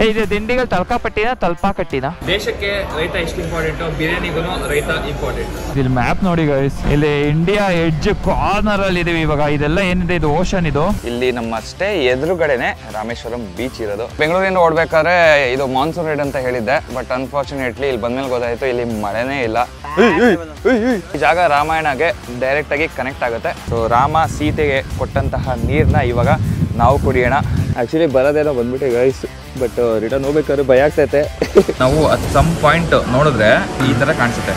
ಇದು ದಿಂಡಿಗಲ್ ತಲಕಾಪಟ್ಟಿನ ತಲಪಾಕಟ್ಟಿನ? ದೇಶಕ್ಕೆ ರೈತ ಎಷ್ಟು ಇಂಪಾರ್ಟೆಂಟ್, ಬಿರಿಯಾನಿಗೂ ರೈತ ಇಂಪಾರ್ಟೆಂಟ್. ಇಲ್ಲಿ ಮ್ಯಾಪ್ ನೋಡಿ ಗೈಸ್, ಇಲ್ಲಿ ಇಂಡಿಯಾ ಎಡ್ಜ್ ಕಾರ್ನರ್ ಅಲ್ಲಿ ಇದೀವಿ ಇವಾಗ. ಇದೆಲ್ಲ ಏನಿದೆ, ಇದು ಓಷನ್. ಇದು ಇಲ್ಲಿ ನಮ್ಮ ಸ್ಟೇ ಎದುರುಗಡೆನೆ ರಾಮೇಶ್ವರಂ ಬೀಚ್ ಇರೋದು. ಬೆಂಗಳೂರಿಂದ ಓಡ್ಬೇಕಾದ್ರೆ ಇದು ಮಾನ್ಸೂನ್ ರೈಡ್ ಅಂತ ಹೇಳಿದ್ದೆ, ಬಟ್ ಅನ್ಫಾರ್ಚುನೇಟ್ಲಿ ಇಲ್ಲಿ ಬಂದ್ಮೇಲೆ ಗೊತ್ತಾಯ್ತು ಇಲ್ಲಿ ಮಳೆನೇ ಇಲ್ಲ. ಈ ಜಾಗ ರಾಮಾಯಣಗೆ ಡೈರೆಕ್ಟ್ ಆಗಿ ಕನೆಕ್ಟ್ ಆಗುತ್ತೆ. ಸೊ ರಾಮ ಸೀತೆಗೆ ಕೊಟ್ಟಂತಹ ನೀರ್ನ ಇವಾಗ ನಾವು ಕುಡಿಯೋಣ. ಆಕ್ಚುಲಿ ಬರೋದೇನೋ ಬಂದ್ಬಿಟ್ಟೆ ಗೈಸ್, ಬಟ್ ರಿಟರ್ನ್ ಹೋಗ್ಬೇಕಾದ್ರೆ ಭಯ ಆಗ್ತೈತೆ. ನಾವು ಅಟ್ ಸಮ್ ಪಾಯಿಂಟ್ ನೋಡಿದ್ರೆ ಈ ತರ ಕಾಣಿಸುತ್ತೆ.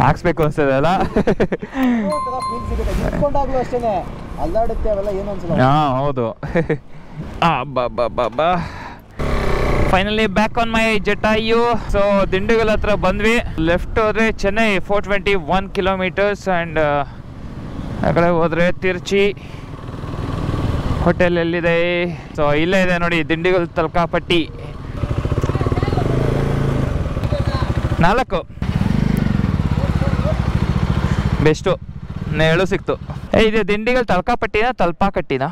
ಹಾಕ್ಸ್ಬೇಕು ಅನ್ಸ್ತದೆ ಅಲ್ಲ? ಹೌದು. Finally back on my Jatayu. So Dindigul ಹತ್ರ ಬಂದ್ವಿ. ಲೆಫ್ಟ್ ಹೋದ್ರೆ ಚೆನ್ನೈ 421 ಕಿಲೋಮೀಟರ್ಸ್ ಆ್ಯಂಡ್ ಆ ಕಡೆ ಹೋದ್ರೆ ತಿರ್ಚಿ ಹೋಟೆಲ್ ಎಲ್ಲಿದೆ. ಸೊ ಇಲ್ಲೇ ಇದೆ ನೋಡಿ ದಿಂಡಿಗಲ್ ತಲಕಾಪಟ್ಟಿ. 4 ಬೆಸ್ಟು 7 ಸಿಕ್ತು. ಇದು ದಿಂಡಿಗಲ್ ತಲಕಾಪಟ್ಟಿನ ತಲಪಾಕಟ್ಟಿನ?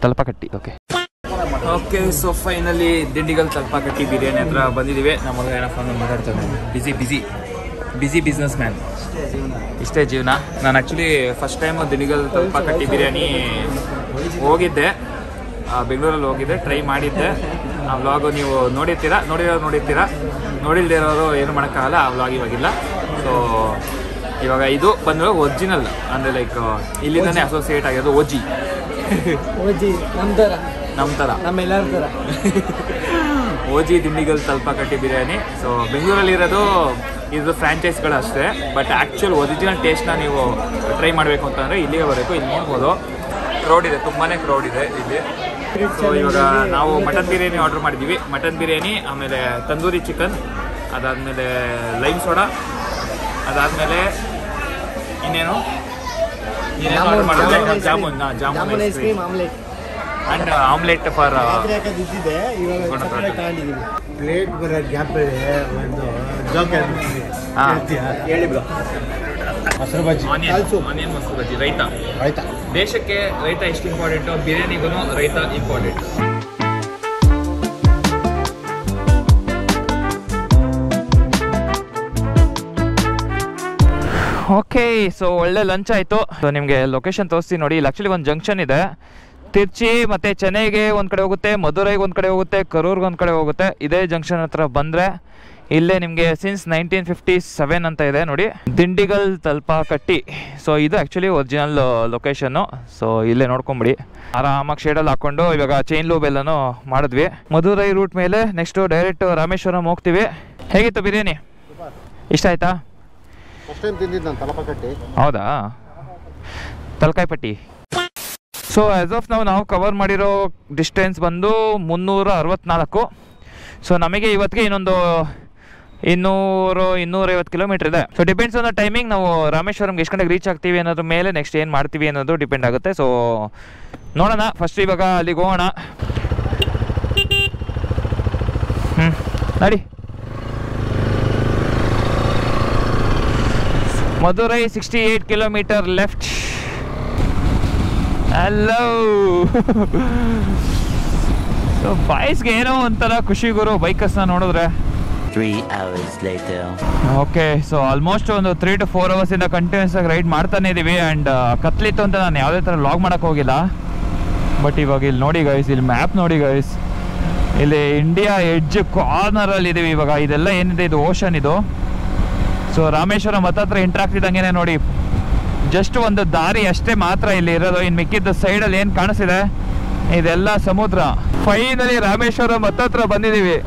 Thalappakatti. Okay okay. So finally Dindigul Thalappakatti biryani ಹತ್ರ ಬಂದಿದ್ದೀವಿ. ನಮ್ಮ ಏನಪ್ಪ ಮಾತಾಡ್ತಾನೆ, ಬಿಸಿ ಬಿಸ್ನೆಸ್ ಮ್ಯಾನ್. ಇಷ್ಟೇ ಜೀವನ. ನಾನು actually first time Dindigul Thalappakatti biryani ಹೋಗಿದ್ದೆ, ಬೆಂಗಳೂರಲ್ಲಿ ಹೋಗಿದ್ದೆ, ಟ್ರೈ ಮಾಡಿದ್ದೆ. ಆ ವ್ಲಾಗು ನೀವು ನೋಡಿರ್ತೀರಾ, ನೋಡಿಲ್ದೇ ಇರೋರು ಏನು ಮಾಡೋಕ್ಕಾಗಲ್ಲ. ಆ ವ್ಲಾಗ್ ಇವಾಗಿಲ್ಲ. ಸೊ ಇವಾಗ ಇದು ಬಂದರೆ ಒರಿಜಿನಲ್, ಅಂದರೆ ಲೈಕ್ ಇಲ್ಲಿಂದನೇ ಅಸೋಸಿಯೇಟ್ ಆಗಿರೋದು. ಓಜಿ ನಮ್ಮ ಥರ ಓಜಿ ದಿಂಡಿಗಲ್ ತಲಪಾಕಟ್ಟಿ ಬಿರಿಯಾನಿ. ಸೊ ಬೆಂಗಳೂರಲ್ಲಿರೋದು ಇದು ಫ್ರಾಂಚೈಸ್ಗಳು ಅಷ್ಟೇ, ಬಟ್ ಆ್ಯಕ್ಚುಲ್ ಒರಿಜಿನಲ್ ಟೇಸ್ಟ್ನ ನೀವು ಟ್ರೈ ಮಾಡಬೇಕು ಅಂತಂದರೆ ಇಲ್ಲಿಗೆ ಬರಬೇಕು. ಇಲ್ಲಿ ನೋಡ್ಬೋದು ಕ್ರೌಡ್ ಇದೆ, ತುಂಬಾ ಕ್ರೌಡ್ ಇದೆ ಇಲ್ಲಿ. ಸೊ ಇವಾಗ ನಾವು ಮಟನ್ ಬಿರಿಯಾನಿ ಆರ್ಡರ್ ಮಾಡಿದ್ದೀವಿ. ಮಟನ್ ಬಿರಿಯಾನಿ, ಆಮೇಲೆ ತಂದೂರಿ ಚಿಕನ್, ಅದಾದಮೇಲೆ ಲೈಮ್ ಸೋಡಾ, ಅದಾದಮೇಲೆ ಇನ್ನೇನು ಆರ್ಡರ್ ಮಾಡಿದ್ರೆ jamun ice cream and omelette for onion ಮೊಸರು ಬಜ್ಜಿ. ರೈತ ದೇಶಕ್ಕೆ ರೈತ ಎಷ್ಟು ಇಂಪಾರ್ಟೆಂಟು, ಬಿರಿಯಾನಿಗೂ ರೈತ ಇಂಪಾರ್ಟೆಂಟ್. ಓಕೆ. ಸೊ ಒಳ್ಳೆ ಲಂಚ್ ಆಯಿತು. ಸೊ ನಿಮಗೆ ಲೊಕೇಶನ್ ತೋರಿಸ್ತೀನಿ ನೋಡಿ. ಇಲ್ಲಿ ಆ್ಯಕ್ಚುಲಿ ಒಂದು ಜಂಕ್ಷನ್ ಇದೆ. ತಿರ್ಚಿ ಮತ್ತು ಚೆನ್ನೈಗೆ ಒಂದು ಕಡೆ ಹೋಗುತ್ತೆ, ಮಧುರೈಗೆ ಒಂದು ಕಡೆ ಹೋಗುತ್ತೆ, ಕರೂರ್ಗೆ ಒಂದು ಕಡೆ ಹೋಗುತ್ತೆ. ಇದೇ ಜಂಕ್ಷನ್ ಹತ್ರ ಬಂದರೆ ಇಲ್ಲೇ ನಿಮಗೆ ಸಿನ್ಸ್ 1957 ಅಂತ ಇದೆ ನೋಡಿ, ದಿಂಡಿಗಲ್ ತಲಪಾಕಟ್ಟಿ. ಸೊ ಇದು ಆ್ಯಕ್ಚುಲಿ ಒರಿಜಿನಲ್ ಲೊಕೇಶನ್ನು. ಸೊ ಇಲ್ಲೇ ನೋಡ್ಕೊಂಬಿಡಿ. ಆರಾಮಾಗಿ ಶೇಡಲ್ಲಿ ಹಾಕ್ಕೊಂಡು ಇವಾಗ ಚೈನ್ ಲೂಬ್ ಎಲ್ಲನೂ ಮಾಡಿದ್ವಿ. ಮಧುರೈ ರೂಟ್ ಮೇಲೆ ನೆಕ್ಸ್ಟು ಡೈರೆಕ್ಟ್ ರಾಮೇಶ್ವರಂ ಹೋಗ್ತೀವಿ. ಹೇಗಿತ್ತು ಬಿರಿಯಾನಿ? ಇಷ್ಟ ಆಯ್ತಾ? ಹೌದಾ? ತಲಕಾಯಿ ಪಟ್ಟಿ. ಸೊ ಆ್ಯಸ್ ಆಫ್ ನಾವು ಕವರ್ ಮಾಡಿರೋ ಡಿಸ್ಟೆನ್ಸ್ ಬಂದು 364. ಸೊ ನಮಗೆ ಇವತ್ತಿಗೆ ಇನ್ನೊಂದು 200-250 ಕಿಲೋಮೀಟರ್ ಇದೆ. So depends on the timing. ನಾವು ರಾಮೇಶ್ವರಂಗೆ ಎಷ್ಟು ಗಂಟೆಗೆ ರೀಚ್ ಆಗ್ತೀವಿ ಅನ್ನೋದ್ರ ಮೇಲೆ ನೆಕ್ಸ್ಟ್ ಏನು ಮಾಡ್ತೀವಿ ಅನ್ನೋದು ಡಿಪೆಂಡ್ ಆಗುತ್ತೆ. ಸೊ ನೋಡೋಣ. ಫಸ್ಟ್ ಇವಾಗ ಅಲ್ಲಿಗೆ ಹೋಗೋಣ. ನಡಿ. Madurai 68 kilometre left. Hello. So ಬಾಯ್ಸ್ಗೆ ಏನೋ ಒಂಥರ ಖುಷಿ ಗುರು ಬೈಕಸ್ನ ನೋಡಿದ್ರೆ. 3 hours later. Okay. So almost ಒಂದು 3 to 4 hours ಇಂದ ಕಂಟಿನ್ಯೂಸ್ ಆಗಿ ರೈಡ್ ಮಾಡ್ತಾನೆ ಇದೀವಿ. ಆ್ಯಂಡ್ ಕತ್ಲಿತ್ತು ಅಂತ ನಾನು ಯಾವುದೇ ಥರ ಲಾಗ್ ಮಾಡೋಕ್ಕೆ ಹೋಗಿಲ್ಲ. ಬಟ್ ಇವಾಗ ಇಲ್ಲಿ ನೋಡಿ ಗೈಸ್, ಇಲ್ಲಿ ಮ್ಯಾಪ್ ನೋಡಿ ಗೈಸ್, ಇಲ್ಲಿ ಇಂಡಿಯಾ ಎಡ್ಜ್ ಕಾರ್ನರಲ್ಲಿ ಇದೀವಿ ಇವಾಗ. ಇದೆಲ್ಲ ಏನಿದೆ, ಇದು ಓಷನ್ ಇದು. ಸೊ ರಾಮೇಶ್ವರಂ ಹತ್ತತ್ರ ಎಂಟ್ರ್ ಆಗ್ತಿದ್ದಂಗೆ ನೋಡಿ, ಜಸ್ಟ್ ಒಂದು ದಾರಿ ಅಷ್ಟೇ ಮಾತ್ರ ಇಲ್ಲಿ ಇರೋದು. ಇನ್ನು ಮಿಕ್ಕಿದ್ದ ಸೈಡಲ್ಲಿ ಏನು ಕಾಣಿಸ್ತಿದೆ ಇದೆಲ್ಲ ಸಮುದ್ರ. ಫೈನಲಿ ರಾಮೇಶ್ವರಂ ಹತ್ತತ್ರ ಬಂದಿದ್ದೀವಿ.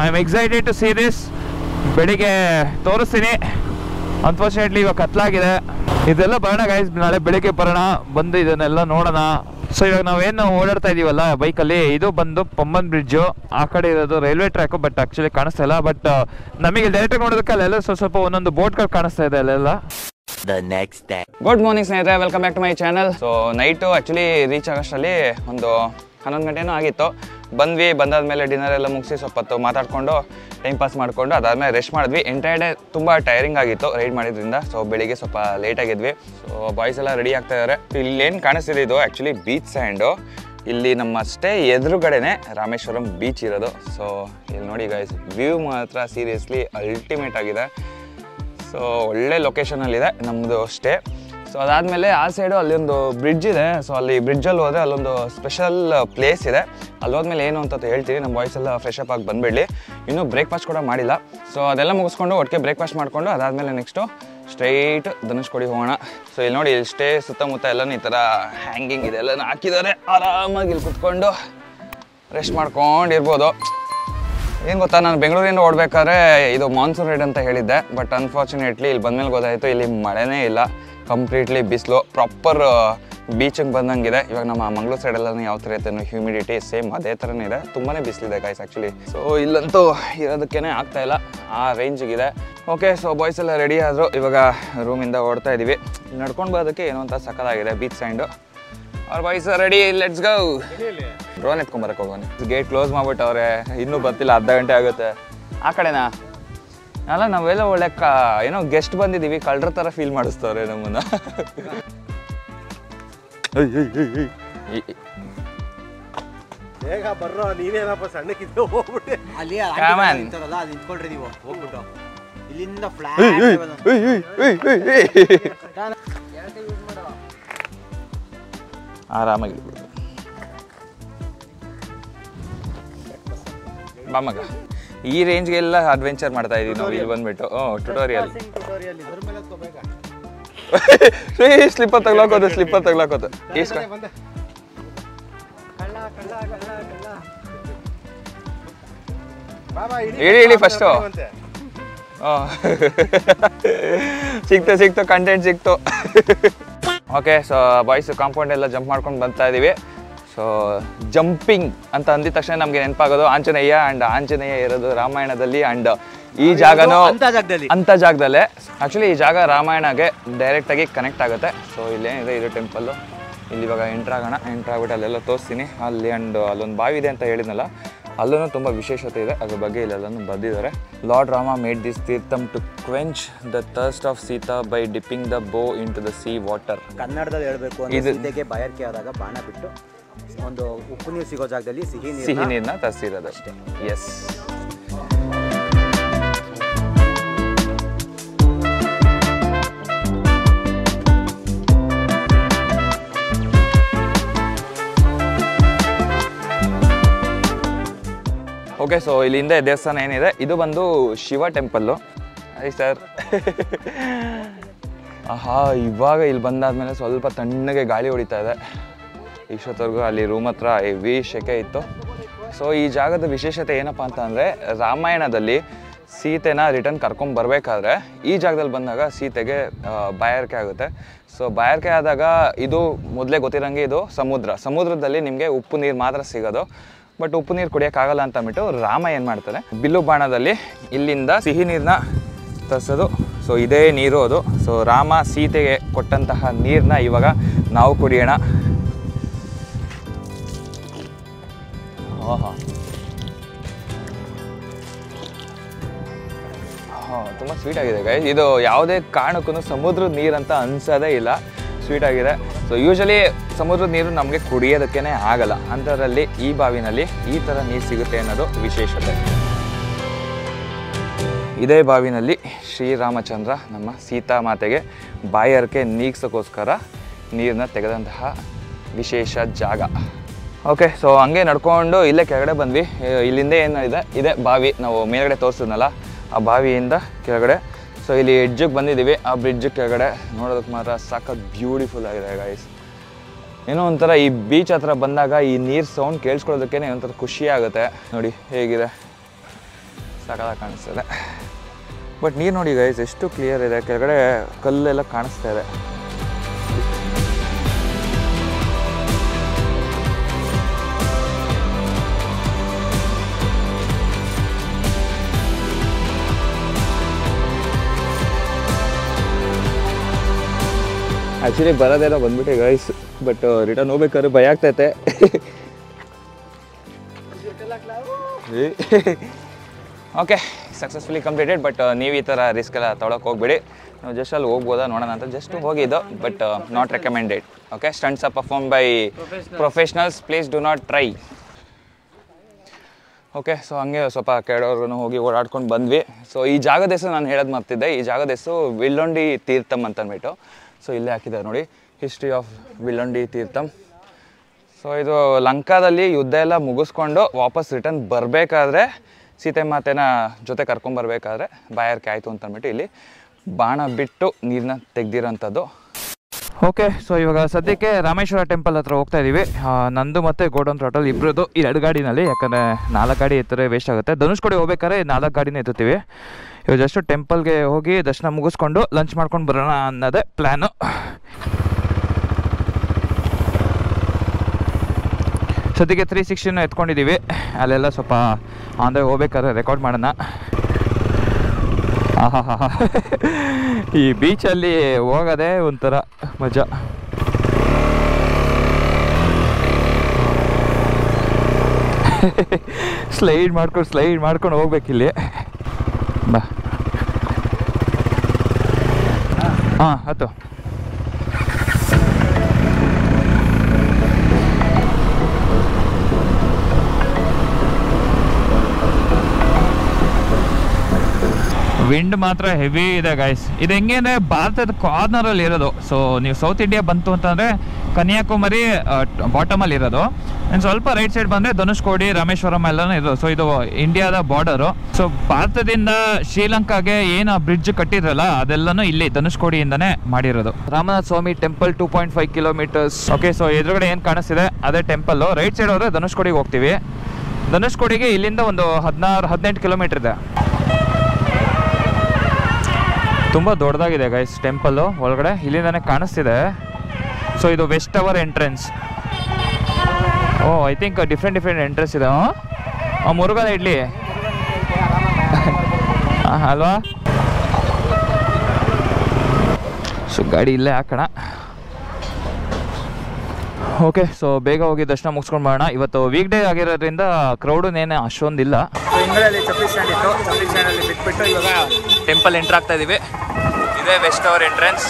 I am excited to see this. ಬೆಳಿಗ್ಗೆ ತೋರಿಸ್ತೀನಿ. ಅನ್ಫಾರ್ಚುನೇಟ್ಲಿ ಇವಾಗ ಕತ್ಲಾಗಿದೆ. ಇದೆಲ್ಲ ಬರೋಣ ಗೈಸ್, ನಾಳೆ ಬೆಳಿಗ್ಗೆ ಬರೋಣ, ಬಂದು ಇದನ್ನೆಲ್ಲ ನೋಡೋಣ. ಸೊ ಇವಾಗ ನಾವೇನು ಓಡಾಡ್ತಾ ಇದೀವಲ್ಲ ಬೈಕಲ್ಲಿ, ಇದು ಬಂದು ಪಂಬನ್ ಬ್ರಿಡ್ಜು. ಆ ಕಡೆ ಇರೋದು ರೈಲ್ವೆ ಟ್ರ್ಯಾಕು, ಬಟ್ ಆ್ಯಕ್ಚುಲಿ ಕಾಣಿಸ್ತಾ ಇಲ್ಲ. ಬಟ್ ನಮಗೆ ಡೈರೆಕ್ಟಾಗಿ ನೋಡೋದಕ್ಕೆ ಅಲ್ಲೆಲ್ಲ ಸ್ವಲ್ಪ ಒಂದೊಂದು ಬೋಟ್ಗಳು ಕಾಣಿಸ್ತಾ ಇದೆ ಅಲ್ಲೆಲ್ಲ. ಗುಡ್ ಮಾರ್ನಿಂಗ್ ಸ್ನೇಹಿತರೆ, welcome back to my channel. So night actually reach ಆಗೋಷ್ಟರಲ್ಲಿ ಒಂದು 11 ಗಂಟೆನೂ ಆಗಿತ್ತು. ಬಂದ್ವಿ, ಬಂದಾದ್ಮೇಲೆ ಡಿನ್ನರ್ ಎಲ್ಲ ಮುಗಿಸಿ ಸ್ವಲ್ಪ ಹೊತ್ತು ಮಾತಾಡ್ಕೊಂಡು ಟೈಮ್ ಪಾಸ್ ಮಾಡಿಕೊಂಡು ಅದಾದ್ಮೇಲೆ ರೆಸ್ಟ್ ಮಾಡಿದ್ವಿ. ಎಂಟೈರ್ ಡೇ ತುಂಬ ಟೈರಿಂಗ್ ಆಗಿತ್ತು ರೈಡ್ ಮಾಡಿದ್ರಿಂದ. ಸೊ ಬೆಳಿಗ್ಗೆ ಸ್ವಲ್ಪ ಲೇಟ್ ಆಗಿದ್ವಿ. ಸೊ ಬಾಯ್ಸ್ ಎಲ್ಲ ರೆಡಿ ಆಗ್ತಾ ಇದ್ದಾರೆ. ಇಲ್ಲೇನು ಕಾಣಿಸ್ತಿದೆ ಇದು ಆ್ಯಕ್ಚುಲಿ ಬೀಚ್ ಸ್ಯಾಂಡು. ಇಲ್ಲಿ ನಮ್ಮ ಸ್ಟೇ ಎದುರುಗಡೆನೆ ರಾಮೇಶ್ವರಂ ಬೀಚ್ ಇರೋದು. ಸೊ ಇಲ್ಲಿ ನೋಡಿ ಗೈಸ್, ವ್ಯೂ ಮಾತ್ರ ಸೀರಿಯಸ್ಲಿ ಅಲ್ಟಿಮೇಟ್ ಆಗಿದೆ. ಸೊ ಒಳ್ಳೆ ಲೊಕೇಶನಲ್ಲಿದೆ ನಮ್ಮದು ಸ್ಟೇ. ಸೊ ಅದಾದಮೇಲೆ ಆ ಸೈಡು ಅಲ್ಲೊಂದು ಬ್ರಿಡ್ಜ್ ಇದೆ. ಸೊ ಅಲ್ಲಿ ಬ್ರಿಡ್ಜಲ್ಲಿ ಹೋದರೆ ಅಲ್ಲೊಂದು ಸ್ಪೆಷಲ್ ಪ್ಲೇಸ್ ಇದೆ. ಅಲ್ಲಿ ಹೋದ್ಮೇಲೆ ಏನು ಅಂತ ಹೇಳ್ತೀವಿ. ನಮ್ಮ ಬಾಯ್ಸ್ ಎಲ್ಲ ಫ್ರೆಶ್ ಅಪ್ ಆಗಿ ಬಂದುಬಿಡಲಿ. ಇನ್ನೂ ಬ್ರೇಕ್ಫಾಸ್ಟ್ ಕೂಡ ಮಾಡಿಲ್ಲ. ಸೊ ಅದೆಲ್ಲ ಮುಗಿಸ್ಕೊಂಡು ಒಟ್ಟಿಗೆ ಬ್ರೇಕ್ಫಾಸ್ಟ್ ಮಾಡಿಕೊಂಡು ಅದಾದಮೇಲೆ ನೆಕ್ಸ್ಟು ಸ್ಟ್ರೈಟ್ ಧನುಷ್ಕೋಡಿ ಹೋಗೋಣ. ಸೊ ಇಲ್ಲಿ ನೋಡಿ, ಇಲ್ಲಿ ಸ್ಟೇ ಸುತ್ತಮುತ್ತ ಎಲ್ಲನೂ ಈ ಥರ ಹ್ಯಾಂಗಿಂಗ್ ಇದೆ ಎಲ್ಲನೂ ಹಾಕಿದ್ದಾರೆ. ಆರಾಮಾಗಿ ಇಲ್ಲಿ ಕುತ್ಕೊಂಡು ರೆಸ್ಟ್ ಮಾಡ್ಕೊಂಡಿರ್ಬೋದು. ಏನು ಗೊತ್ತಾ, ನಾನು ಬೆಂಗಳೂರಿಂದ ಓಡಬೇಕಾದ್ರೆ ಇದು ಮಾನ್ಸೂನ್ ರೈಡ್ ಅಂತ ಹೇಳಿದ್ದೆ. ಬಟ್ ಅನ್ಫಾರ್ಚುನೇಟ್ಲಿ ಇಲ್ಲಿ ಬಂದಮೇಲೆ ಗೊತ್ತಾಯಿತು ಇಲ್ಲಿ ಮಳೆನೇ ಇಲ್ಲ, ಕಂಪ್ಲೀಟ್ಲಿ ಬಿಸಿಲು. ಪ್ರಾಪರ್ ಬೀಚಿಗೆ ಬಂದಂಗಿದೆ. ಇವಾಗ ನಮ್ಮ ಮಂಗಳೂರು ಸೈಡೆಲ್ಲ ಯಾವ ಥರ ಇರುತ್ತೆ, ಹ್ಯೂಮಿಡಿಟಿ ಸೇಮ್ ಅದೇ ಥರನೇ ಇದೆ. ತುಂಬಾ ಬಿಸಿಲಿದೆ ಗೈಸ್ ಆ್ಯಕ್ಚುಲಿ. ಸೊ ಇಲ್ಲಂತೂ ಇರೋದಕ್ಕೇ ಆಗ್ತಾ ಇಲ್ಲ, ಆ ರೇಂಜಿಗಿದೆ. ಓಕೆ, ಸೊ ಬಾಯ್ಸ್ ಎಲ್ಲ ರೆಡಿ ಆದರು. ಇವಾಗ ರೂಮಿಂದ ಓಡ್ತಾ ಇದ್ದೀವಿ. ನಡ್ಕೊಂಡು ಬರೋದಕ್ಕೆ ಏನೋ ಅಂತ ಸಕ್ಕತ್ತಾಗಿದೆ ಬೀಚ್ ಸ್ಯಾಂಡು. ಅವ್ರ boys ready, let's go. Drone ಎತ್ಕೊಂಬರಕ್ಕೆ ಹೋಗೋಣ. ಗೇಟ್ ಕ್ಲೋಸ್ ಮಾಡ್ಬಿಟ್ಟು ಅವ್ರೆ, ಇನ್ನೂ ಬರ್ತಿಲ್ಲ, ಅರ್ಧ ಗಂಟೆ ಆಗುತ್ತೆ. ಆ ಕಡೆನಾ ಅಲ್ಲ, ನಾವೆಲ್ಲ ಒಳ್ಳೆ ಏನೋ ಗೆಸ್ಟ್ ಬಂದಿದ್ದೀವಿ, ಕಳ್ಳರ ಥರ ಫೀಲ್ ಮಾಡಿಸ್ತವ್ರೆ ನಮ್ಮನ್ನ. ಬೇಗ ಬರ್ರೋ, ನೀನೇನಪ್ಪ ಸಣ್ಣಕ್ಕಿದ್ದು ಹೋಗ್ಬಿಟ್ಟೆ. ಅಲ್ಲಿ ನಿಂತ್ಕೊಳ್ರಿ ನೀವು ಹೋಗ್ಬಿಟ್ಟು ಇಲ್ಲಿಂದ ಆರಾಮಾಗಿ ಬಾ ಮಗ. ಈ ರೇಂಜ್ಗೆಲ್ಲ ಅಡ್ವೆಂಚರ್ ಮಾಡ್ತಾ ಇದೀವಿ ನಾವು ಇಲ್ಲಿ ಬಂದ್ಬಿಟ್ಟು. ಟ್ಯುಟೋರಿಯಲ್ ಸ್ಲಿಪ್ಪರ್ ತಗ್ಲಾಕೋದು, ಸ್ಲಿಪ್ಪರ್ ತಗ್ಲಾಕೋದು. ಹೇಳಿ ಹೇಳಿ ಫಸ್ಟು. ಸಿಕ್ತು ಕಂಟೆಂಟ್ ಸಿಕ್ತು. ಓಕೆ, ಸೊ ಬಾಯ್ಸ್ ಕಾಂಪೌಂಡ್ ಎಲ್ಲ ಜಂಪ್ ಮಾಡ್ಕೊಂಡು ಬರ್ತಾ ಇದೀವಿ. ಸೊ ಜಂಪಿಂಗ್ ಅಂತ ಅಂದಿದ ತಕ್ಷಣ ನಮಗೆ ನೆನಪಾಗೋದು ಆಂಜನೇಯ. ಆ್ಯಂಡ್ ಆಂಜನೇಯ ಇರೋದು ರಾಮಾಯಣದಲ್ಲಿ. ಆ್ಯಂಡ್ ಈ ಜಾಗನೂ ಅಂಥ ಜಾಗದಲ್ಲೇ. ಆ್ಯಕ್ಚುಲಿ ಈ ಜಾಗ ರಾಮಾಯಣಗೆ ಡೈರೆಕ್ಟಾಗಿ ಕನೆಕ್ಟ್ ಆಗುತ್ತೆ. ಸೊ ಇಲ್ಲೇನಿದೆ, ಇದು ಟೆಂಪಲ್ಲು. ಇಲ್ಲಿ ಇವಾಗ ಎಂಟ್ರ್ ಆಗೋಣ. ಎಂಟ್ರ್ ಆಗ್ಬಿಟ್ಟು ಅಲ್ಲೆಲ್ಲ ತೋರಿಸ್ತೀನಿ ಅಲ್ಲಿ. ಆ್ಯಂಡ್ ಅಲ್ಲೊಂದು ಬಾವಿ ಇದೆ ಅಂತ ಹೇಳಿದ್ನಲ್ಲ, ಅಲ್ಲೂ ತುಂಬ ವಿಶೇಷತೆ ಇದೆ. ಅದ್ರ ಬಗ್ಗೆ ಇಲ್ಲೆಲ್ಲನೂ ಬರ್ದಿದ್ದಾರೆ. Lord Rama made this theertham to quench the thirst of Sita by dipping the bow into the sea water. ಕನ್ನಡದಲ್ಲಿ ಹೇಳಬೇಕು ಅಂದ್ರೆ ಸೀತೆಗೆ ಬಾಯಾರಿಕೆ ಆದಾಗ ಬಾಣ ಬಿಟ್ಟು ಒಂದು ಉಪ್ಪು ನೀರು ಸಿಗೋ ಜಾಗದಲ್ಲಿ ಸಿಹಿ ನೀರನ್ನ ತರಿಸಿರೋದು ಅಷ್ಟೇ. ಎಸ್. ಓಕೆ, ಸೊ ಇಲ್ಲಿ ಹಿಂದೆ ದೇವಸ್ಥಾನ ಏನಿದೆ, ಇದು ಬಂದು ಶಿವ ಟೆಂಪಲ್ಲು. I sir. ಆಹಾ, ಇವಾಗ ಇಲ್ಲಿ ಬಂದಾದ್ಮೇಲೆ ಸ್ವಲ್ಪ ತಣ್ಣಗೆ ಗಾಳಿ ಹೊಡಿತಾ ಇದೆ. ಇಷ್ಟೊತ್ತವರೆಗೂ ಅಲ್ಲಿ ರೂಮ್ ಹತ್ರ ಹೆವಿ ಶೆಕೆ ಇತ್ತು. ಸೊ ಈ ಜಾಗದ ವಿಶೇಷತೆ ಏನಪ್ಪ ಅಂತ ಅಂದರೆ, ರಾಮಾಯಣದಲ್ಲಿ ಸೀತೆನ ರಿಟರ್ನ್ ಕರ್ಕೊಂಬರ್ಬೇಕಾದ್ರೆ ಈ ಜಾಗದಲ್ಲಿ ಬಂದಾಗ ಸೀತೆಗೆ ಬಾಯಾರಿಕೆ ಆಗುತ್ತೆ. ಸೊ ಬಾಯಾರಿಕೆ ಆದಾಗ ಇದು ಮೊದಲೇ ಗೊತ್ತಿರೋಂಗೆ ಇದು ಸಮುದ್ರದಲ್ಲಿ ನಿಮಗೆ ಉಪ್ಪು ನೀರು ಮಾತ್ರ ಸಿಗೋದು. ಬಟ್ ಉಪ್ಪು ನೀರು ಕುಡಿಯೋಕ್ಕಾಗಲ್ಲ ಅಂತ ಅಂದ್ಬಿಟ್ಟು ರಾಮ ಏನು ಮಾಡ್ತಾರೆ, ಬಿಲ್ಲು ಬಾಣದಲ್ಲಿ ಇಲ್ಲಿಂದ ಸಿಹಿ ನೀರನ್ನ ತರಿಸೋದು. ಸೊ ಇದೇ ನೀರು ಅದು. ಸೊ ರಾಮ ಸೀತೆಗೆ ಕೊಟ್ಟಂತಹ ನೀರನ್ನ ಇವಾಗ ನಾವು ಕುಡಿಯೋಣ. ತುಂಬ ಸ್ವೀಟ್ ಆಗಿದೆ ಗೈಸ್. ಇದು ಯಾವುದೇ ಕಾರಣಕ್ಕೂ ಸಮುದ್ರದ ನೀರಂತ ಅನ್ಸೋದೇ ಇಲ್ಲ, ಸ್ವೀಟ್ ಆಗಿದೆ. ಸೊ ಯೂಶಲಿ ಸಮುದ್ರದ ನೀರು ನಮಗೆ ಕುಡಿಯೋದಕ್ಕೇ ಆಗಲ್ಲ, ಅಂಥದ್ರಲ್ಲಿ ಈ ಬಾವಿನಲ್ಲಿ ಈ ಥರ ನೀರು ಸಿಗುತ್ತೆ ಅನ್ನೋದು ವಿಶೇಷತೆ. ಇದೇ ಬಾವಿನಲ್ಲಿ ಶ್ರೀರಾಮಚಂದ್ರ ನಮ್ಮ ಸೀತಾಮಾತೆಗೆ ಬಾಯಾರಿಕೆ ನೀಗ್ಸೋಕ್ಕೋಸ್ಕರ ನೀರನ್ನ ತೆಗೆದಂತಹ ವಿಶೇಷ ಜಾಗ. ಓಕೆ, ಸೊ ಹಂಗೆ ನಡ್ಕೊಂಡು ಇಲ್ಲೇ ಕೆಳಗಡೆ ಬಂದ್ವಿ. ಇಲ್ಲಿಂದ ಏನಿದೆ, ಇದೇ ಬಾವಿ ನಾವು ಮೇಲ್ಗಡೆ ತೋರಿಸಿದ್ನಲ್ಲ, ಆ ಬಾವಿಯಿಂದ ಕೆಳಗಡೆ. ಸೊ ಇಲ್ಲಿ ಎಡ್ಜಿಗೆ ಬಂದಿದ್ದೀವಿ. ಆ ಬ್ರಿಡ್ಜ್ ಕೆಳಗಡೆ ನೋಡೋದಕ್ಕೆ ಮಾತ್ರ ಸಖತ್ ಬ್ಯೂಟಿಫುಲ್ ಆಗಿದೆ ಗೈಸ್. ಏನೋ ಒಂಥರ ಈ ಬೀಚ್ ಹತ್ರ ಬಂದಾಗ ಈ ನೀರು ಸೌಂಡ್ ಕೇಳಿಸ್ಕೊಳ್ಳೋದಕ್ಕೇ ಒಂಥರ ಖುಷಿ ಆಗುತ್ತೆ. ನೋಡಿ ಹೇಗಿದೆ, ಸಖತ್ತಾಗಿ ಕಾಣಿಸ್ತದೆ. ಬಟ್ ನೀರು ನೋಡಿ ಗೈಸ್ ಎಷ್ಟು ಕ್ಲಿಯರ್ ಇದೆ, ಕೆಳಗಡೆ ಕಲ್ಲೆಲ್ಲ ಕಾಣಿಸ್ತಾ ಇದೆ. ಆ್ಯಕ್ಚುಲಿ ಬರೋದೇನೋ ಬಂದ್ಬಿಟ್ಟೆ ಗೈಸ್, ಬಟ್ ರಿಟರ್ನ್ ಹೋಗ್ಬೇಕಾದ್ರೆ ಭಯ ಆಗ್ತೈತೆ. Okay successfully completed. ಬಟ್ ನೀವು ಈ ಥರ ರಿಸ್ಕ್ ಎಲ್ಲ ತೊಗೊಳಕ್ಕೆ ಹೋಗ್ಬೇಡಿ. ನಾವು ಜಸ್ಟ್ ಅಲ್ಲಿ ಹೋಗ್ಬೋದಾ ನೋಡೋಣ ಅಂತ ಜಸ್ಟ್ ಹೋಗಿದ್ದು, but not recommended. Okay, stunts are perform by professionals, please do not try. Okay, so ಹಂಗೆ ಸ್ವಲ್ಪ ಕೆಳವರೆಗೂ ಹೋಗಿ ಓಡಾಡ್ಕೊಂಡು ಬಂದ್ವಿ. ಸೊ ಈ ಜಾಗದ ಹೆಸರು ನಾನು ಹೇಳೋದು ಮರ್ತಿದ್ದೆ. ಈ ಜಾಗದ ಹೆಸರು ವಿಲ್ಲೊಂಡಿ ತೀರ್ಥಮ್ ಅಂತ ಅಂದ್ಬಿಟ್ಟು. ಸೊ ಇಲ್ಲೇ ಹಾಕಿದ್ದಾರೆ ನೋಡಿ, ಹಿಸ್ಟ್ರಿ ಆಫ್ ವಿಲ್ಲೊಂಡಿ ತೀರ್ಥಮ್. ಸೊ ಇದು ಲಂಕಾದಲ್ಲಿ ಯುದ್ಧ ಎಲ್ಲ ಮುಗಿಸ್ಕೊಂಡು ವಾಪಸ್ ರಿಟರ್ನ್ ಬರಬೇಕಾದ್ರೆ ಸೀತೆ ಮಾತೆನ ಜೊತೆ ಕರ್ಕೊಂಬರ್ಬೇಕಾದ್ರೆ ಬಾಯಾರಿಕೆ ಆಯಿತು ಅಂತ ಅಂದ್ಬಿಟ್ಟು ಇಲ್ಲಿ ಬಾಣ ಬಿಟ್ಟು ನೀರನ್ನ ತೆಗ್ದಿರೋಂಥದ್ದು. ಓಕೆ, ಸೊ ಇವಾಗ ಸದ್ಯಕ್ಕೆ ರಾಮೇಶ್ವರ ಟೆಂಪಲ್ ಹತ್ರ ಹೋಗ್ತಾ ಇದ್ದೀವಿ. ನಂದು ಮತ್ತು ಗೋಡೌನ್ ಥ್ರಾಟಲ್ ಇಬ್ಬರದು 2 ಗಾಡಿನಲ್ಲಿ, ಯಾಕಂದರೆ 4 ಗಾಡಿ ಎತ್ತರೆ ವೇಸ್ಟ್ ಆಗುತ್ತೆ. ಧನುಷ್ಕೋಡಿ ಹೋಗ್ಬೇಕಾದ್ರೆ 4 ಗಾಡಿನ ಎತ್ತುತ್ತೀವಿ. ಇವಾಗ ಜಸ್ಟ್ ಟೆಂಪಲ್ಗೆ ಹೋಗಿ ದರ್ಶನ ಮುಗಿಸ್ಕೊಂಡು ಲಂಚ್ ಮಾಡ್ಕೊಂಡು ಬರೋಣ ಅನ್ನೋದೇ ಪ್ಲ್ಯಾನು. ಸದ್ಯಕ್ಕೆ 360 ಎತ್ಕೊಂಡಿದ್ದೀವಿ. ಅಲ್ಲೆಲ್ಲ ಸ್ವಲ್ಪ ಅಂದರೆ ಹೋಗ್ಬೇಕಾದ್ರೆ ರೆಕಾರ್ಡ್ ಮಾಡೋಣ. ಈ ಬೀಚಲ್ಲಿ ಹೋಗೋದೇ ಒಂಥರ ಮಜಾ. ಸ್ಲೈಡ್ ಮಾಡ್ಕೊಂಡು ಹೋಗ್ಬೇಕಿಲ್ಲಿ. ಬಾ ಹಾಂ ಹತ್ತು. ವಿಂಡ್ ಮಾತ್ರ ಹೆವಿ ಇದೆ ಗೈಸ್. ಇದು ಹೆಂಗೆ ಅಂದರೆ ಭಾರತದ ಕಾರ್ನರಲ್ಲಿ ಇರೋದು. ಸೊ ನೀವು ಸೌತ್ ಇಂಡಿಯಾ ಬಂತು ಅಂತಂದರೆ ಕನ್ಯಾಕುಮಾರಿ ಬಾಟಮಲ್ಲಿ ಇರೋದು. ಇನ್ನು ಸ್ವಲ್ಪ ರೈಟ್ ಸೈಡ್ ಬಂದರೆ ಧನುಷ್ಕೋಡಿ, ರಾಮೇಶ್ವರಂ ಎಲ್ಲನೂ ಇರೋದು. ಸೊ ಇದು ಇಂಡಿಯಾದ ಬಾರ್ಡರು. ಸೊ ಭಾರತದಿಂದ ಶ್ರೀಲಂಕಾಗೆ ಏನು ಬ್ರಿಡ್ಜ್ ಕಟ್ಟಿದ್ರಲ್ಲ ಅದೆಲ್ಲನೂ ಇಲ್ಲಿ ಧನುಷ್ಕೋಡಿಯಿಂದನೇ ಮಾಡಿರೋದು. ರಾಮನಾಥ ಸ್ವಾಮಿ ಟೆಂಪಲ್ 2.5 ಕಿಲೋಮೀಟರ್ಸ್. ಓಕೆ, ಸೊ ಎದುರುಗಡೆ ಏನು ಕಾಣಿಸ್ತಿದೆ ಅದೇ ಟೆಂಪಲ್ಲು. ರೈಟ್ ಸೈಡ್ ಹೋದರೆ ಧನುಷ್ಕೋಡಿಗೆ ಹೋಗ್ತೀವಿ. ಧನುಷ್ಕೋಡಿಗೆ ಇಲ್ಲಿಂದ ಒಂದು 16-18 ಕಿಲೋಮೀಟರ್ ಇದೆ. ತುಂಬ ದೊಡ್ಡದಾಗಿದೆ ಗೈಸ್ ಟೆಂಪಲ್ಲು ಒಳಗಡೆ, ಇಲ್ಲಿಂದಾನೆ ಕಾಣಿಸ್ತಿದೆ. ಸೊ ಇದು west tower entrance. I think different entrance ಇದೆ. ಮುರುಘದ ಇಡ್ಲಿ ಅಲ್ವಾ? ಸೊ ಗಾಡಿ ಇಲ್ಲೇ ಹಾಕೋಣ. ಓಕೆ, ಸೊ ಬೇಗ ಹೋಗಿ ದರ್ಶನ ಮುಗಿಸ್ಕೊಂಡು ಬರೋಣ. ಇವತ್ತು ವೀಕ್ ಡೇ ಆಗಿರೋದ್ರಿಂದ ಕ್ರೌಡೇನು ಅಷ್ಟೊಂದಿಲ್ಲ. ಸೊ ಹಿಂಗಡಲ್ಲಿ ಚಪ್ಪಲಿ ಸ್ಟ್ಯಾಂಡ್ ಇತ್ತು, ಚಪ್ಪಲಿ ಸ್ಟ್ಯಾಂಡಲ್ಲಿ ಬಿಟ್ಬಿಟ್ಟು ಇವಾಗ ಟೆಂಪಲ್ ಎಂಟ್ರ್ ಆಗ್ತಾ ಇದ್ದೀವಿ. ಇದೇ ವೆಸ್ಟ್ ಅವರ್ ಎಂಟ್ರೆನ್ಸ್.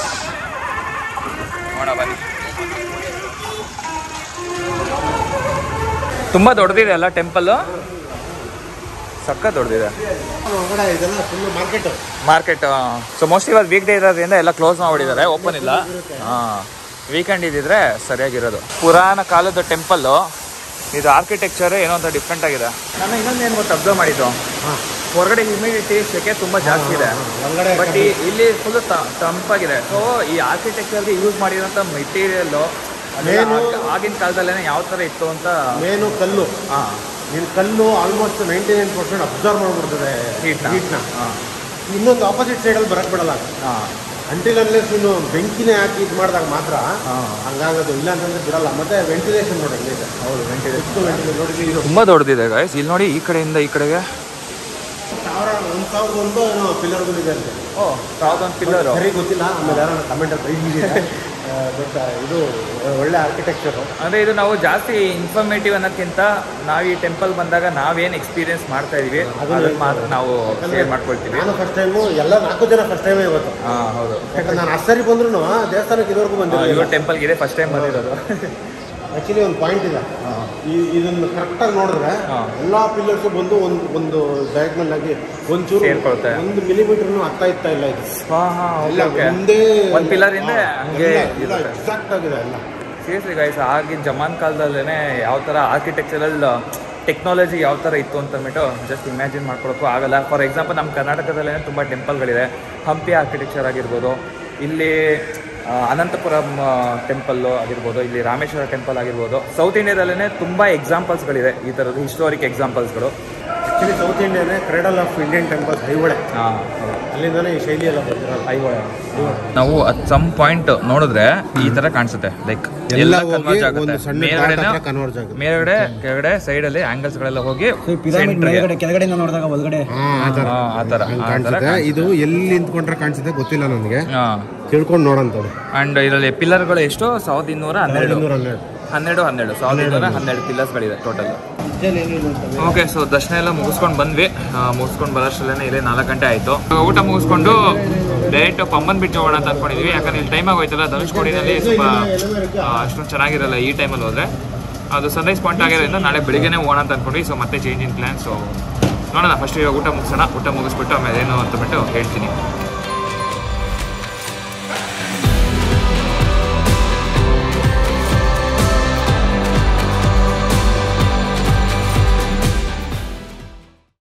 ನೋಡ ಬನ್ನಿ, ತುಂಬ ದೊಡ್ಡದಿದೆ ಅಲ್ಲ ಟೆಂಪಲ್ಲು, ಸಕ್ಕ ದೊಡ್ಡದಿದೆ. ಮಾರ್ಕೆಟ್. ಸೊ ಮೋಸ್ಟ್ಲಿ ಇವತ್ತು ವೀಕ್ ಡೇ ಇರೋದ್ರಿಂದ ಎಲ್ಲ ಕ್ಲೋಸ್ ಮಾಡಿಬಿಟ್ಟಿದ್ದಾರೆ, ಓಪನ್ ಇಲ್ಲ. ವೀಕೆಂಡ್ ಇದ್ದಿದ್ರೆ ಸರಿಯಾಗಿರೋದು. ಪುರಾಣ ಕಾಲದ ಟೆಂಪಲ್ಲು ಇದು. ಆರ್ಕಿಟೆಕ್ಚರ್ ಏನೋ ಅಂತ ಡಿಫ್ರೆಂಟ್ ಆಗಿದೆ. ನಾನು ಇನ್ನೊಂದು ಏನು ಗೊತ್ತು ಅಬ್ಸರ್ವ್ ಮಾಡಿದ್ದು, ಹೊರಗಡೆ ಹ್ಯೂಮಿಡಿಟಿ ಸೆಕೆ ತುಂಬ ಜಾಸ್ತಿ ಇದೆ, ಬಟ್ ಇಲ್ಲಿ ಫುಲ್ ತಂಪಾಗಿದೆ. ಸೊ ಈ ಆರ್ಕಿಟೆಕ್ಚರ್ಗೆ ಯೂಸ್ ಮಾಡಿರೋಂಥ ಮೆಟೀರಿಯಲ್ಲು ಆಗಿನ ಕಾಲದಲ್ಲೇ ಯಾವ ಥರ ಇತ್ತು ಅಂತ. ಮೇನು ಕಲ್ಲು. ನಿನ್ನ ಕಲ್ಲು ಆಲ್ಮೋಸ್ಟ್ 99% ಅಬ್ಸರ್ವ್ ಮಾಡ್ಬಿಡ್ತದೆ ಹೀಟ್ನ. ಇನ್ನೊಂದು ಆಪೋಸಿಟ್ ಸೈಡಲ್ಲಿ ಬರಕ್ಕೆ ಬಿಡಲ್ಲ. ಅಂಟಿಲ್ ಅನ್ಲೆಸ್ ನೀನು ಬೆಂಕಿನೇ ಹಾಕಿ ಇದು ಮಾಡಿದಾಗ ಮಾತ್ರ ಹಂಗಾಗೋದು, ಇಲ್ಲ ಅಂತಂದ್ರೆ ಬಿಡಲ್ಲ. ಮತ್ತೆ ವೆಂಟಿಲೇಷನ್ ನೋಡಿ. ಹೌದು, ವೆಂಟಿಲೇಷನ್ ನೋಡಿ. ಇದು ತುಂಬ ದೊಡ್ಡದಿದೆ ಗೈಸ್. ಇಲ್ಲಿ ನೋಡಿ, ಈ ಕಡೆಯಿಂದ ಈ ಕಡೆಗೆ 1001 ಏನೋ ಪಿಲ್ಲರ್ಗಳಿದೆ ಅಂತೆ. 1001 ಪಿಲ್ಲರ್ ಸರಿ ಗೊತ್ತಿಲ್ಲ. ಆಮೇಲೆ ಯಾರು ಕಮೆಂಟಲ್ಲಿ ಬಟ್ ಇದು ಒಳ್ಳೆ ಆರ್ಕಿಟೆಕ್ಚರು. ಅಂದರೆ ಇದು ನಾವು ಜಾಸ್ತಿ ಇನ್ಫಾರ್ಮೇಟಿವ್ ಅನ್ನೋಕ್ಕಿಂತ ನಾವು ಈ ಟೆಂಪಲ್ ಬಂದಾಗ ನಾವೇನು ಎಕ್ಸ್ಪೀರಿಯನ್ಸ್ ಮಾಡ್ತಾ ಇದೀವಿ ಅದನ್ನ ಮಾತ್ರ ನಾವು ಶೇರ್ ಮಾಡ್ಕೊಳ್ತೀವಿ. ನಾನು ಫಸ್ಟ್ ಟೈಮು, ಎಲ್ಲ 4 ಜನ ಫಸ್ಟ್ ಟೈಮೇ ಇವತ್ತು. ಹೌದು, ಯಾಕಂದ್ರೆ ನಾನು ಅಷ್ಟರಿ ಬಂದ್ರು ದೇವಸ್ಥಾನಕ್ಕೆ ಇದುವರೆಗೂ ಬಂದಿಲ್ಲ. ಇವ್ರ ಟೆಂಪಲ್ಗೆ ಇದೆ ಫಸ್ಟ್ ಟೈಮ್ ಬಂದಿರೋದು. ಆ್ಯಕ್ಚುಲಿ ಒಂದು ಪಾಯಿಂಟ್ ಇದೆ, ಇದನ್ನು ಕರೆಕ್ಟಾಗಿ ನೋಡಿದ್ರೆ ಎಲ್ಲ ಪಿಲ್ಲರ್ಸು ಬಂದು ಒಂದು ಡಯಾಗ್ನಲ್ ಆಗಿ ಒಂಚೂರು ಸೇರ್ಕೊಳ್ತೆ. 1 ಮಿಲಿಮೀಟರ್ನು ಆಗ್ತಾ ಇಲ್ಲ. ಇದು ಒಂದೇ ಒಂದು ಪಿಲ್ಲರ್ ಇಂದ ಹಂಗೆ ಎಕ್ಸಾಕ್ಟ್ ಆಗಿದೆ ಎಲ್ಲ. ಸೀರಿಯಸ್ಲಿ ಗೈಸ್, ಆಗಿನ ಜಮಾನ್ ಕಾಲದಲ್ಲೇ ಯಾವ ಥರ ಆರ್ಕಿಟೆಕ್ಚರಲ್ ಟೆಕ್ನಾಲಜಿ ಯಾವ ಥರ ಇತ್ತು ಅಂತ ಅಂದ್ಬಿಟ್ಟು ಜಸ್ಟ್ ಇಮ್ಯಾಜಿನ್ ಮಾಡ್ಕೊಳಕ್ಕೂ ಆಗಲ್ಲ. ಫಾರ್ ಎಕ್ಸಾಂಪಲ್ ನಮ್ಮ ಕರ್ನಾಟಕದಲ್ಲೇ ತುಂಬ ಟೆಂಪಲ್ಗಳಿದೆ. ಹಂಪಿ ಆರ್ಕಿಟೆಕ್ಚರ್ ಆಗಿರ್ಬೋದು, ಇಲ್ಲಿ ಅನಂತಪುರಂ ಟೆಂಪಲ್ಲು ಆಗಿರ್ಬೋದು, ಇಲ್ಲಿ ರಾಮೇಶ್ವರ ಟೆಂಪಲ್ ಆಗಿರ್ಬೋದು. ಸೌತ್ ಇಂಡಿಯಾದಲ್ಲೇ ತುಂಬ ಎಕ್ಸಾಂಪಲ್ಸ್ಗಳಿದೆ ಈ ಥರದ್ದು ಹಿಸ್ಟೋರಿಕ್ ಎಕ್ಸಾಂಪಲ್ಸ್ಗಳು. ಆ್ಯಕ್ಚುಲಿ ಸೌತ್ ಇಂಡಿಯಾನೇ cradle of Indian temples Aihole. ಅಲ್ಲಿಂದನೇ ಈ ಶೈಲಿ ಎಲ್ಲ ಬಂದಿರೋದು ಐಹೊಳೆ. ನಾವು ಅಟ್ ಸಮ್ ಪಾಯಿಂಟ್ ನೋಡಿದ್ರೆ ಈ ತರ ಕಾಣಿಸುತ್ತೆ, ಲೈಕ್ ಎಲ್ಲ ಕನ್ವರ್ಜ್ ಆಗುತ್ತೆ. ಮೇಲ್ಗಡೆ ಕೆಳಗಡೆ ಸೈಡ್ ಅಲ್ಲಿ ಆಂಗಲ್ಸ್ ಗಳೆಲ್ಲ ಹೋಗಿ ಕೆಳಗಡೆ ನೋಡಿದಾಗ ಒಳಗಡೆ ಆತರ. ಇದು ಎಲ್ಲಿ ನಿಂತ್ಕೊಂಡ್ರೆ ಕಾಣಿಸುತ್ತೆ ಗೊತ್ತಿಲ್ಲ ನನಗೆ, ತಿಳ್ಕೊಂಡು ನೋಡಂತದ್ದು. ಅಂಡ್ ಇದರಲ್ಲಿ ಪಿಲ್ಲರ್ಗಳು ಎಷ್ಟು 1212 1212 ಪಿಲ್ಲರ್ಸ್ಗಳಿದೆ ಟೋಟಲ್. ಓಕೆ, ಸೊ ದರ್ಶನ ಎಲ್ಲ ಮುಗಿಸ್ಕೊಂಡು ಬಂದ್ವಿ. ಮುಗಿಸ್ಕೊಂಡು ಬರೋಷ್ಟರಲ್ಲೇ ಇಲ್ಲೇ 4 ಗಂಟೆ ಆಯಿತು. ಊಟ ಮುಗಿಸ್ಕೊಂಡು ಡೈರೆಕ್ಟ್ ಪಂಬನ್ ಬಿಟ್ಟು ಹೋಗೋಣ ಅಂತ ಅಂದ್ಕೊಂಡಿದ್ವಿ. ಯಾಕಂದ್ರೆ ಇಲ್ಲಿ ಟೈಮ್ ಆಗೋಯ್ತಲ್ಲ, ಧನುಷ್ಕೋಡಿನಲ್ಲಿ ಸ್ವಲ್ಪ ಅಷ್ಟೊಂದು ಚೆನ್ನಾಗಿರಲ್ಲ ಈ ಟೈಮಲ್ಲಿ ಹೋದರೆ. ಅದು ಸನ್ರೈಸ್ ಪಾಯಿಂಟ್ ಆಗಿರೋದ್ರಿಂದ ನಾಳೆ ಬೆಳಿಗ್ಗೆನೇ ಹೋಗೋಣ ಅಂತ ಅಂದ್ಕೊಂಡ್ವಿ. ಸೊ ಮತ್ತೆ ಚೇಂಜ್ ಇನ್ ಪ್ಲ್ಯಾನ್. ಸೊ ನೋಡೋಣ, ಫಸ್ಟ್ ಇವಾಗ ಊಟ ಮುಗಿಸೋಣ. ಊಟ ಮುಗಿಸ್ಬಿಟ್ಟು ಆಮೇಲೆ ಏನು ಅಂತಬಿಟ್ಟು ಹೇಳ್ತೀನಿ.